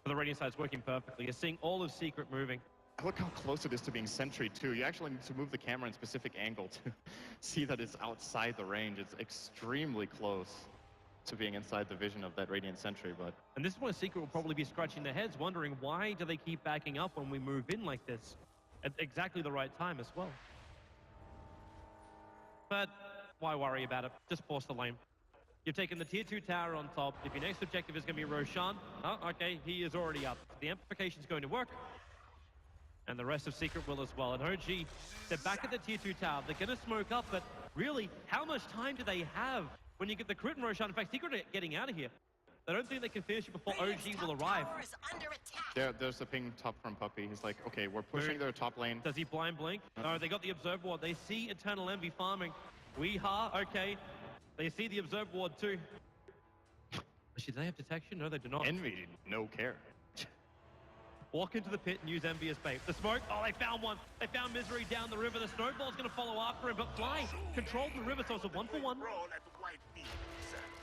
the Radiant side is working perfectly. You're seeing all of Secret moving. Look how close it is to being sentry too. You actually need to move the camera in a specific angle to see that it's outside the range. It's extremely close to being inside the vision of that Radiant sentry, but... And this is where Secret will probably be scratching their heads, wondering why do they keep backing up when we move in like this? At exactly the right time as well. But why worry about it? Just force the lane. You've taken the tier 2 tower on top. If your next objective is going to be Roshan, oh, okay, he is already up. The amplification is going to work. And the rest of Secret will as well. And OG, they're back at the tier 2 tower. They're going to smoke up, but really, how much time do they have when you get the crit and Roshan? In fact, Secret are getting out of here. They don't think they can finish it before OG will arrive. There's the ping top from Puppy. He's like, okay, we're pushing their top lane. Does he blind blink? No, they got the Observe Ward. They see Eternal Envy farming. Weeha, okay. They see the Observe Ward too. Actually, do they have detection? No, they do not. Envy, no care. Walk into the pit and use Envy as bait. The smoke, oh, they found one. They found Misery down the river. The snowball's going to follow after him, but Fly controlled the river, so it's a 1-for-1.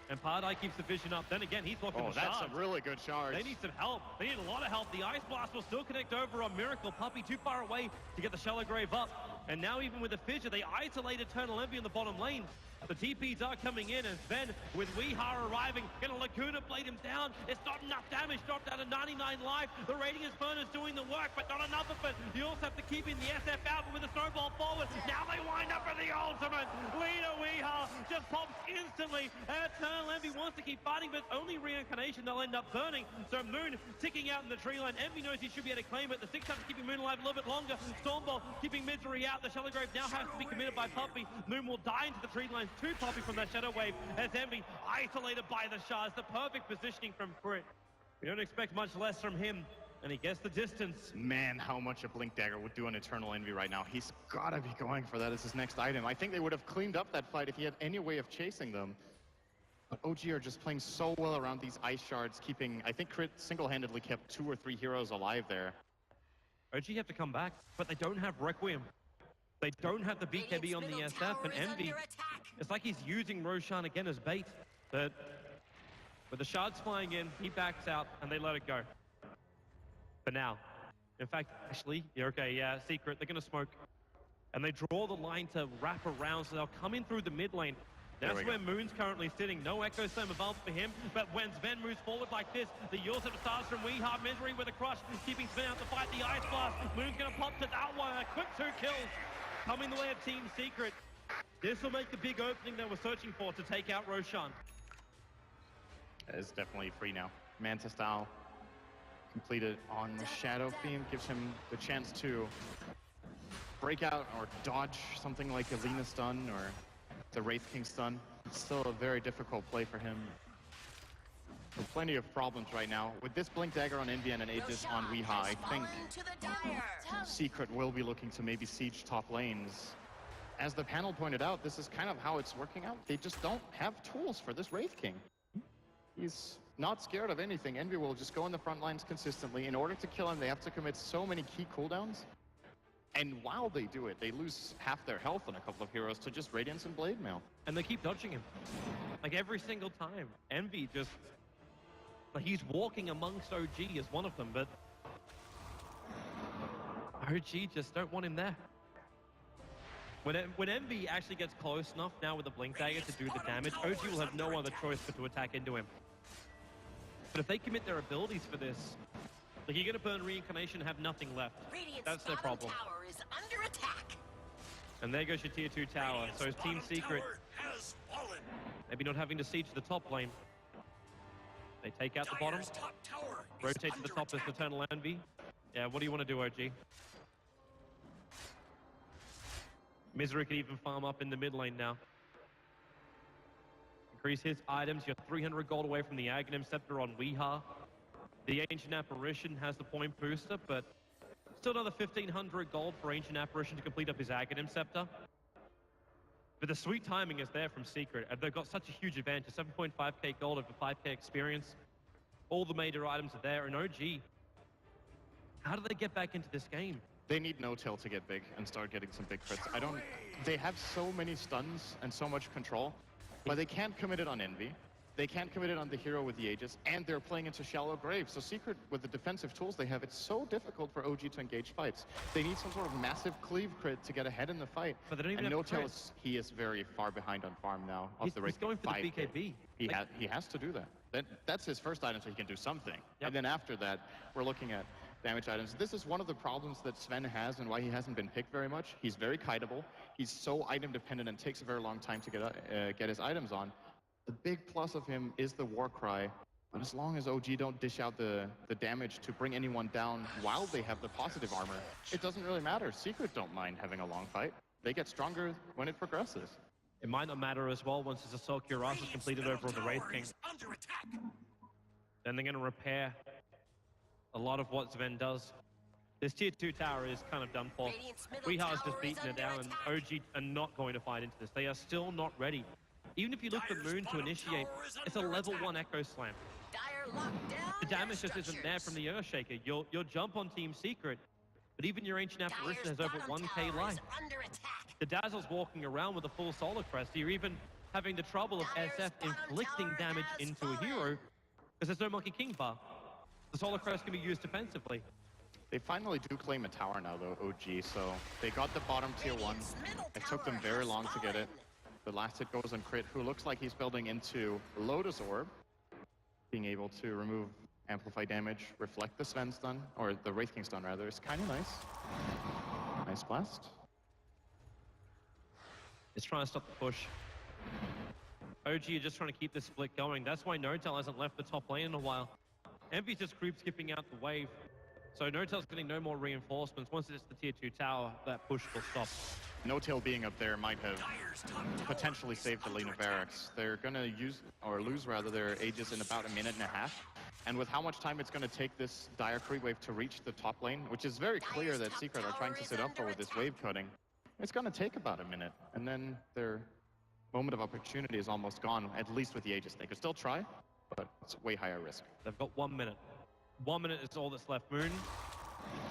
And Pardai keeps the vision up. Then again, he's blocking the that's shards. a really good charge. They need some help. They need a lot of help. The Ice Blast will still connect over on Miracle. Puppy too far away to get the Shallow Grave up. And now even with the Fissure, they isolate Eternal Envy in the bottom lane. The TPs are coming in, and Sven, with Weeha arriving, gonna Lacuna blade him down. It's not enough damage, dropped out of 99 life. The Radiance Burner's doing the work, but not enough of it. You also have to keep in the SF out, but with the snowball forward, now they wind up for the ultimate. Leader Weeha just pops instantly. Eternal Envy wants to keep fighting, but only reincarnation they'll end up burning. So Moon ticking out in the tree line. Envy knows he should be able to claim it. The 6 times keeping Moon alive a little bit longer. Stormball keeping Misery out. The Shallow Grave now has to be committed by Puppy. Moon will die into the tree line. 2 Puppy from that Shadow Wave as Envy isolated by the shards. The perfect positioning from Crit. We don't expect much less from him, and he gets the distance. Man, how much a Blink Dagger would do on Eternal Envy right now. He's gotta be going for that as his next item. I think they would have cleaned up that fight if he had any way of chasing them. But OG are just playing so well around these ice shards, keeping, I think Crit single-handedly kept 2 or 3 heroes alive there. OG have to come back, but they don't have Requiem. They don't have the BKB on the SF, and Envy, it's like he's using Roshan again as bait. But with the shards flying in, he backs out, and they let it go. For now. In fact, actually, yeah, okay, yeah, Secret, they're going to smoke. And they draw the line to wrap around, so they'll come in through the mid lane. That's where Moon's currently sitting. No Echo Slam available for him, but when Sven moves forward like this, the Yulsep starts from Weeha. Misery with a crush, keeping Sven out to fight the Ice Blast. Moon's going to pop to that one, a quick 2 kills. Coming the way of Team Secret. This will make the big opening they were searching for to take out Roshan. It's definitely free now. Manta style completed on the Shadow Fiend gives him the chance to break out or dodge something like Alina stun or the Wraith King stun. Still a very difficult play for him. With plenty of problems right now. With this Blink Dagger on Envy and an Aegis on Weeha, I think Secret will be looking to maybe siege top lanes. As the panel pointed out, this is kind of how it's working out. They just don't have tools for this Wraith King. He's not scared of anything. Envy will just go in the front lines consistently. In order to kill him, they have to commit so many key cooldowns. And while they do it, they lose half their health on a couple of heroes to just Radiance and Blade Mail. And they keep dodging him. Like every single time. Envy just... Like he's walking amongst OG as one of them, but... OG just don't want him there. When Envy actually gets close enough now with the Blink Dagger to do the damage, OG will have no other choice but to attack into him. But if they commit their abilities for this, like you're gonna burn Reincarnation and have nothing left. That's their problem. Tower is under attack. And there goes your tier 2 tower. So is Team Secret Has fallen. maybe not having to siege the top lane. They take out the bottom. Dire's top tower is Rotate to the under top as attack. Eternal Envy. Yeah, what do you want to do, OG? Misery can even farm up in the mid lane now. Increase his items. You're 300 gold away from the Aghanim Scepter on Weeha. The Ancient Apparition has the point booster, but still another 1,500 gold for Ancient Apparition to complete up his Aghanim Scepter. But the sweet timing is there from Secret, and they've got such a huge advantage. 7.5k gold over 5k experience. All the major items are there, and OG, how do they get back into this game? They need no-tail to get big and start getting some big crits. They have so many stuns and so much control, but they can't commit it on Envy. They can't commit it on the hero with the Aegis, and they're playing into shallow graves. So Secret, with the defensive tools they have, it's so difficult for OG to engage fights. They need some sort of massive cleave crit to get ahead in the fight. But they don't even and have no-tail, crits. he is very far behind on farm now. He's going for the 5K. BKB. He has to do that. That's his first item, so he can do something. Yep. And then after that, we're looking at damage items. This is one of the problems that Sven has and why he hasn't been picked very much. He's very kiteable. He's so item dependent and takes a very long time to get his items on. The big plus of him is the war cry. But as long as OG don't dish out the damage to bring anyone down while they have the positive armor, it doesn't really matter. Secret don't mind having a long fight. They get stronger when it progresses. It might not matter as well once his Assault Cuirass is completed over on the Wraith King. Under attack. Then they're going to repair a lot of what Sven does. This tier 2 tower is kind of done for. Radiant's middle Weeha's just tower is beaten it under down, and attack. OG are not going to fight into this. They are still not ready. Even if you look for Dire's Moon to bottom initiate, tower is it's a under level attack. 1 Echo Slam. Dire locked down The their damage just isn't there from the Earthshaker. You'll jump on Team Secret, but even your Ancient Apparition Dire's has over bottom 1k tower life. is under attack. The Dazzle's walking around with a full Solar Crest. You're even having the trouble of Dire's SF bottom inflicting tower damage has into a fallen. hero because there's no Monkey King bar. The Solar Crest can be used defensively. They finally do claim a tower now, though, OG, so they got the bottom tier 1. Radiant's middle It took them tower very has long to get it. fallen. The last hit goes on Crit, who looks like he's building into Lotus Orb, being able to remove amplify damage, reflect the Sven stun, or the Wraith King stun rather, is kind of nice. Nice blast. It's trying to stop the push. OG are just trying to keep this split going. That's why No-Tail hasn't left the top lane in a while. Envy's just creep skipping out the wave. So No-Tail's getting no more reinforcements. Once it's the tier 2 tower, that push will stop. No-Tail being up there might have Dire's top tower potentially is saved the lane under of attack. barracks. They're gonna use, or lose rather, their Aegis in about a minute and a half. And with how much time it's gonna take this dire creep wave to reach the top lane, which is very clear Dire's that top Secret are tower trying to is sit up for under with this attack. wave cutting, it's gonna take about a minute. And then their moment of opportunity is almost gone, at least with the Aegis. They could still try, but it's way higher risk. They've got 1 minute. 1 minute is all that's left. Moon,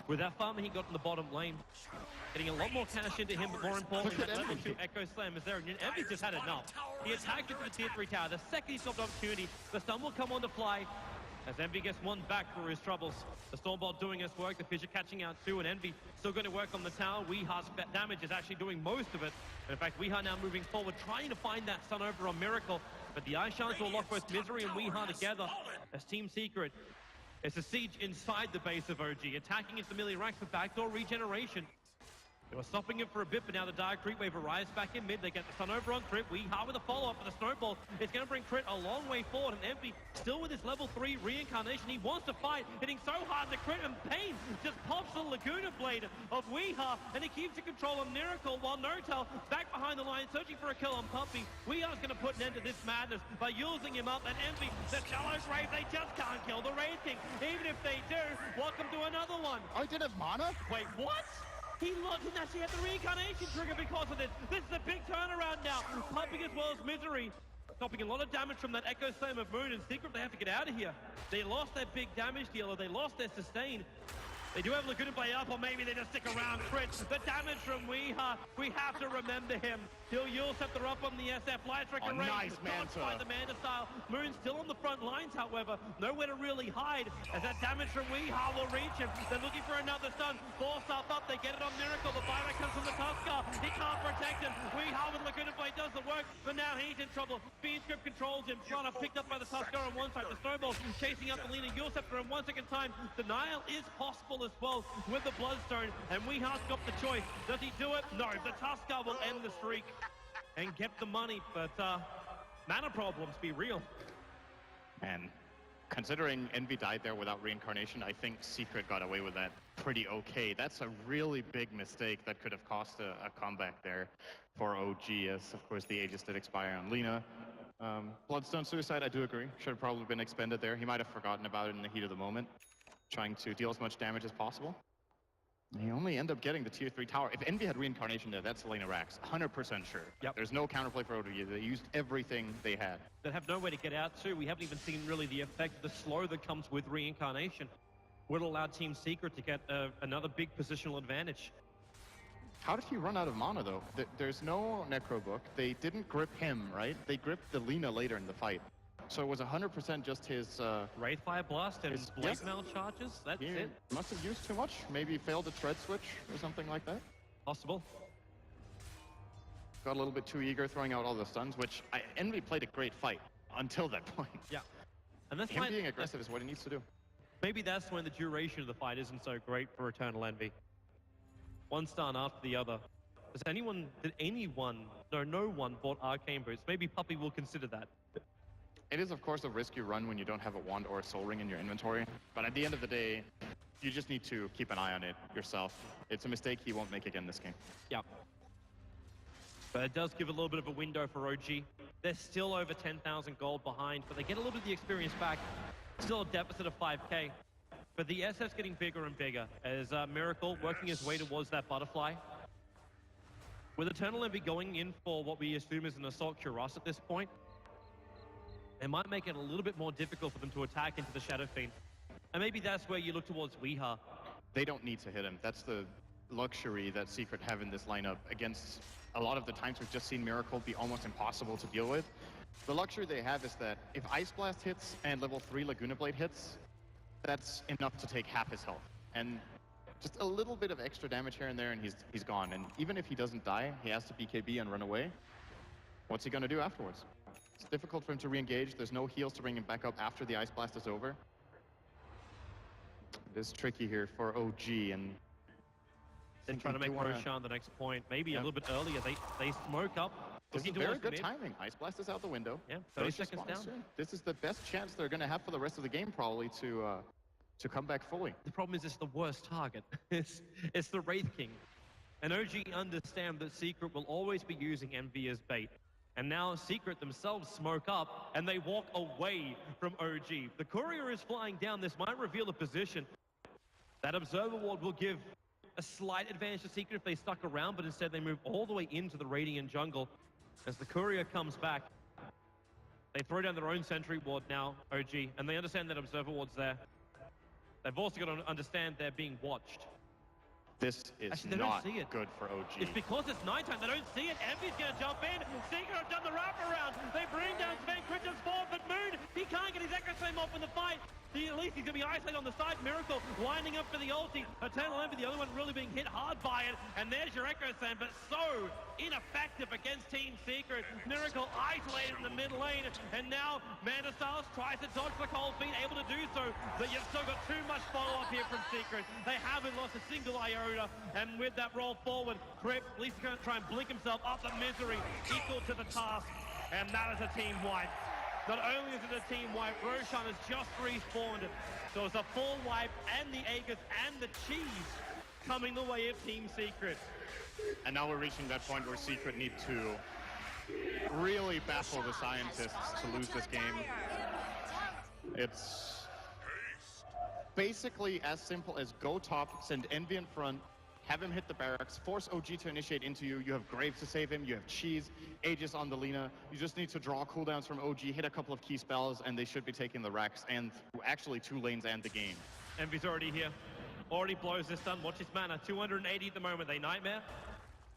with that farm he got in the bottom lane, getting a lot more cash into him, but more importantly, Look at that level Envy. 2 Echo Slam is there, and Envy just had enough. He attacked into the tier 3 tower. The second he stopped opportunity, the stun will come on to fly, as Envy gets one back for his troubles. The Stormbolt doing his work, the Fissure catching out too, and Envy still going to work on the tower. Weeha's damage is actually doing most of it. And in fact, Weeha now moving forward, trying to find that stun over on Miracle, but the Ice Challenge will lock both Misery and Weeha together as Team Secret. It's a siege inside the base of OG, attacking into the melee ranks for backdoor regeneration. They were stopping it for a bit, but now the dire creep wave arrives back in mid. They get the stun over on Crit. Weeha with a follow-up for the snowball. It's going to bring Crit a long way forward, and Envy still with his level 3 reincarnation. He wants to fight, hitting so hard the Crit and Pain just pops the Laguna Blade of Weeha, and he keeps in control of Miracle while No-Tail back behind the line, searching for a kill on Puppy. Weeha's going to put an end to this madness by using him up, and Envy, the shallow grave, they just can't kill the Wraith King. Even if they do, welcome to another one. Oh, he didn't have mana? Wait, what? He didn't actually have the reincarnation trigger because of this. This is a big turnaround now. Pumping as well as Misery. Stopping a lot of damage from that Echo Slam of Moon, and Secret, they have to get out of here. They lost their big damage dealer. They lost their sustain. They do have Laguna Blade up, or maybe they just stick around. Crit, the damage from Weeha. We have to remember him. He'll Yule Scepter up on the SF. Light Striker range. Nice Dodged Manta. by the Manta style. Moon still on the front lines, however. Nowhere to really hide, as that damage from Weeha will reach him. They're looking for another stun. Force up. They get it on Miracle. The buyback comes from the Tuskar. He can't protect him. Weeha with Laguna Blade does the work, but now he's in trouble. Speed Script controls him. Shana picked up by the Tuskar on one side. The Snowball chasing up the leaning Yule Scepter, and one second time, denial is possible as well with the Bloodstone, and Weeha's got the choice. Does he do it? No. The Tuskar will end the streak and get the money, but mana problems be real. Man, Considering Envy died there without reincarnation, I think Secret got away with that pretty okay. That's a really big mistake that could have cost a comeback there for OG, as of course the Aegis did expire on Lina. Bloodstone Suicide, I do agree, should have probably been expended there. He might have forgotten about it in the heat of the moment, trying to deal as much damage as possible. He only ended up getting the tier 3 tower. If Envy had reincarnation there, that's Lina Rax, 100% sure. Yep. There's no counterplay for OG. They used everything they had. That have no way to get out too. We haven't even seen really the effect of the slow that comes with reincarnation. Would allow Team Secret to get another big positional advantage. How did he run out of mana, though? There's no Necro Book. They didn't grip him, right? They gripped the Lina later in the fight. So it was 100% just his... Wraithfire Blast and his- Blade yes. Mail charges, that's He it. must have used too much. Maybe failed to Tread Switch or something like that. Possible. Got a little bit too eager throwing out all the stuns, which Envy played a great fight until that point. Yeah. And that's Him why being aggressive is what he needs to do. maybe that's when the duration of the fight isn't so great for Eternal Envy. One stun after the other. No one bought Arcane Boots. Maybe Puppy will consider that. It is, of course, a risk you run when you don't have a wand or a soul ring in your inventory. But at the end of the day, you just need to keep an eye on it yourself. It's a mistake he won't make again this game. Yeah. But it does give a little bit of a window for OG. They're still over 10,000 gold behind, but they get a little bit of the experience back. Still a deficit of 5k. But the SF's getting bigger and bigger as Miracle working his way towards that butterfly. With Eternal Envy going in for what we assume is an Assault Cuirass at this point, it might make it a little bit more difficult for them to attack into the Shadow Fiend. And maybe that's where you look towards Weeha. They don't need to hit him. That's the luxury that Secret have in this lineup against a lot of the times we've just seen Miracle be almost impossible to deal with. The luxury they have is that if Ice Blast hits and level 3 Laguna Blade hits, that's enough to take half his health. And just a little bit of extra damage here and there and he's gone. And even if he doesn't die, he has to BKB and run away. What's he gonna do afterwards? It's difficult for him to re-engage. There's no heals to bring him back up after the Ice Blast is over. It is tricky here for OG, and They're trying to make Roshan the next point. Maybe a little bit earlier. They smoke up. This is looking very towards good mid. timing. Ice Blast is out the window. Yeah, 30 Roche seconds spawns down. soon. This is the best chance they're going to have for the rest of the game, probably, to come back fully. The problem is it's the worst target. It's the Wraith King. And OG understand that Secret will always be using Envy as bait. And now Secret themselves smoke up and they walk away from OG. The courier is flying down. This might reveal a position. That Observer Ward will give a slight advantage to Secret if they stuck around, but instead they move all the way into the Radiant jungle. As the courier comes back, they throw down their own sentry ward now, OG, and they understand that Observer Ward's there. They've also got to understand they're being watched. This is Actually, they don't not see it. good for OG. It's because it's nighttime. They don't see it. Envy's going to jump in. Secret have done the wraparound. They bring down Sven Critten's forward, but Moon, he can't get his Echo Flame off in the fight. At least he's going to be isolated on the side. Miracle winding up for the ulti. Eternal Envy, the only one really being hit hard by it. And there's your Echo Flame, but so ineffective against Team Secret. Miracle isolated in the mid lane. And now Manda Styles tries to dodge the cold feet, able to do so. But you've still got too much follow-up here from Secret. They haven't lost a single iota. And with that roll forward, Crip at least going to try and blink himself up the misery, equal to the task. And that is a team wipe. Not only is it a team wipe, Roshan has just respawned. So it's a full wipe, and the Aegis and the cheese coming the way of Team Secret. And now we're reaching that point where Secret need to really baffle the scientists to lose this game. It's basically as simple as go top, send Envy in front, have him hit the barracks, force OG to initiate into you. You have Graves to save him, you have Cheese, Aegis on the Lina. You just need to draw cooldowns from OG, hit a couple of key spells, and they should be taking the racks, and actually 2 lanes and the game. Envy's already here. Already blows this stun. Watch his mana. 280 at the moment. They Nightmare.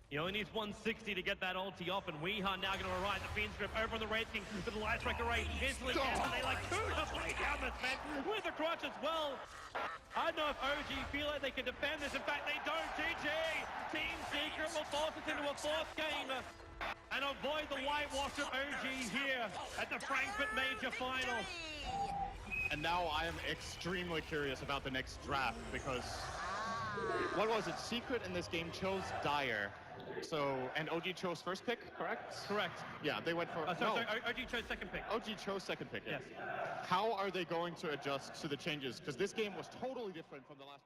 He only needs 160 to get that ulti off, and Weeha now going to arrive. The Fiend's Grip over on the Wraith King with the Lightstrike Array. Instantly gets, and they like two to play down this man with the crutch as well. I don't know if OG feel like they can defend this. In fact, they don't. GG! Team Secret will force us into a 4th game and avoid the whitewash of OG here at the Frankfurt Major Final. And now I am extremely curious about the next draft, because what was it? Secret in this game chose Dire. So, and OG chose first pick, correct? Correct. Yeah, they went for... Sorry, OG chose second pick. OG chose second pick, yes. Yes. How are they going to adjust to the changes? Because this game was totally different from the last...